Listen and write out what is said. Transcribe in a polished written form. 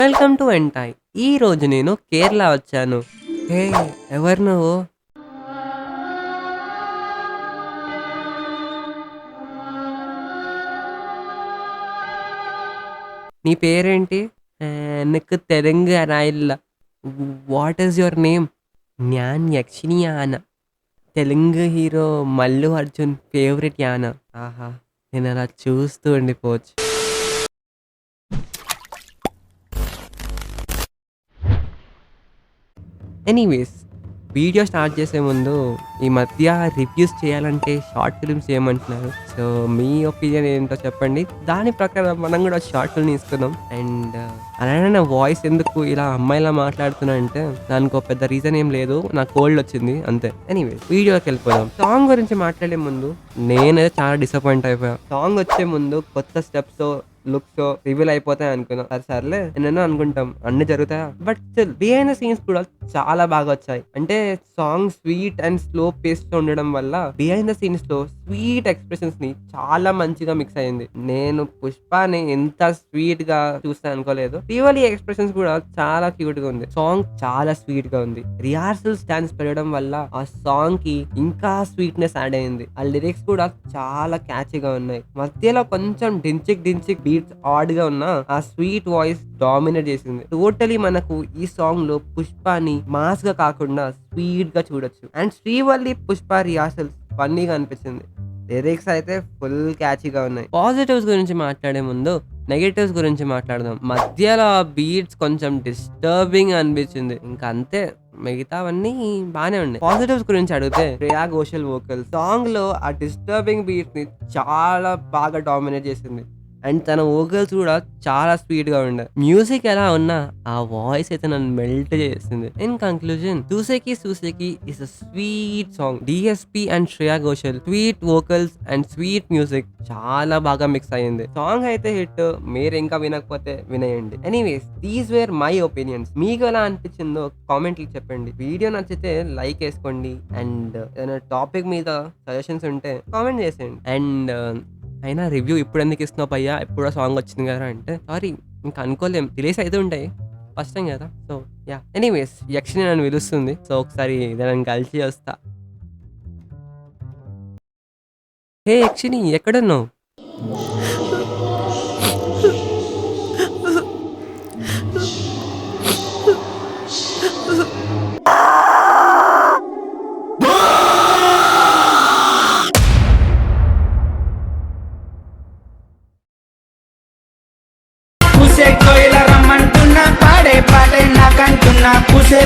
Welcome to ఎంటాయ్. ఈ రోజు నేను కేరళ వచ్చాను. హే, ఎవరు నువ్వు? నీ పేరేంటి? నీకు తెలంగు రాయిల్ల. What is your name? న్యాన్ యక్షిని యాన. తెలుగు హీరో మల్లు అర్జున్ ఫేవరెట్ యాన. ఆహా, నేను అలా చూస్తూ ఉండిపోవచ్చు. ఎనీవేస్, వీడియో స్టార్ట్ చేసే ముందు ఈ మధ్య రివ్యూస్ చేయాలంటే షార్ట్ ఫిల్మ్స్ చేయమంటున్నారు. సో మీ ఒపీనియన్ ఏంటో చెప్పండి. దాని ప్రకారం మనం కూడా షార్ట్ ఫిల్మ్ తీసుకుందాం. అండ్ అలానే నా వాయిస్ ఎందుకు ఇలా అమ్మాయిలా మాట్లాడుతున్నా అంటే దానికి ఒక పెద్ద రీజన్ ఏం లేదు, నాకు కోల్డ్ వచ్చింది అంతే. ఎనీవేస్, వీడియోకి వెళ్ళిపోదాం. సాంగ్ గురించి మాట్లాడే ముందు నేనైతే చాలా డిసప్పాయింట్ అయిపోయా. సాంగ్ వచ్చే ముందు కొత్త స్టెప్స్ లుక్స్ రివీల్ అయిపోతాయి అనుకున్నా. సర్లే ఎన్నెన్నో అనుకుంటాం, అన్ని జరుగుతాయా? But still behind the scenes కూడా చాలా బాగా వచ్చాయి. అంటే song sweet and slow pace లో ఉండడం వల్ల బిహైండ్ ద సీన్స్ లో స్వీట్ ఎక్స్ప్రెషన్స్ ని చాలా మంచిగా మిక్స్ అయింది. నేను పుష్పని ఎంత స్వీట్ గా చూస్తా అనుకోలేదు. రివల్ ఎక్స్ప్రెషన్స్ కూడా చాలా క్యూట్ గా ఉంది. సాంగ్ చాలా స్వీట్ గా ఉంది. రిహార్సల్ స్టాండ్స్ పెరగడం వల్ల ఆ సాంగ్ కి ఇంకా స్వీట్నెస్ యాడ్ అయింది. ఆ లిరిక్స్ కూడా చాలా క్యాచీగా ఉన్నాయి. మధ్యలో కొంచెం డించిక్ బీట్స్ ఆడ్ గా ఉన్న ఆ స్వీట్ వాయిస్ డామినేట్ చేసింది. టోటలీ మనకు ఈ సాంగ్ లో పుష్పని మాస్ గా కాకుండా స్వీట్ గా చూడొచ్చు. అండ్ శ్రీవల్లి పుష్ప రిహార్సల్స్ ఫన్నీగా అనిపించింది. లిరిక్స్ అయితే ఫుల్ క్యాచీగా ఉన్నాయి. పాజిటివ్స్ గురించి మాట్లాడే ముందు నెగటివ్స్ గురించి మాట్లాడదాం. మధ్యలో ఆ బీట్స్ కొంచెం డిస్టర్బింగ్ అనిపించింది. ఇంకా అంతే, మిగతావన్నీ బానే ఉన్నాయి. పాజిటివ్స్ గురించి అడిగితే శ్రేయా ఘోషల్ వోకల్ సాంగ్ లో ఆ డిస్టర్బింగ్ బీట్ ని చాలా బాగా డామినేట్ చేసింది. అండ్ తన వోకల్స్ కూడా చాలా స్వీట్ గా ఉండే. మ్యూజిక్ ఎలా ఉన్నా ఆ వాయిస్ అయితే నన్ను మెల్ట్ చేసింది. In conclusion, Sooseki is a sweet song. DSP and Shreya Ghoshal sweet vocals and sweet music చాలా బాగా మిక్స్ అయ్యింది. సాంగ్ అయితే హిట్. మీరు ఇంకా వినకపోతే వినేయండి. Anyways, these were my opinions. మీకు ఎలా అనిపించిందో కామెంట్లు చెప్పండి. వీడియో నచ్చితే లైక్ వేసుకోండి. అండ్ ఏదైనా టాపిక్ మీద సజెషన్స్ ఉంటే కామెంట్ చేసేయండి. అండ్ అయినా రివ్యూ ఇప్పుడు ఎందుకు ఇస్తున్నావు భయ్యా, ఎప్పుడో సాంగ్ వచ్చింది కదా అంటే సారీ, ఇంకా అనుకోలేం, రిలీజ్ అయితే ఉంటాయి, ఫస్ట్ టైం కదా. సో యా, ఎనీవేస్, యక్షిని నన్ను పిలుస్తుంది. సో ఒకసారి దాన్ని కలిసి వస్తా. హే యక్షిని, ఎక్కడున్నావు? పూసే కోయిల రమ్మంటున్నా, పాడే పాడే నాకంటున్నా, పూసే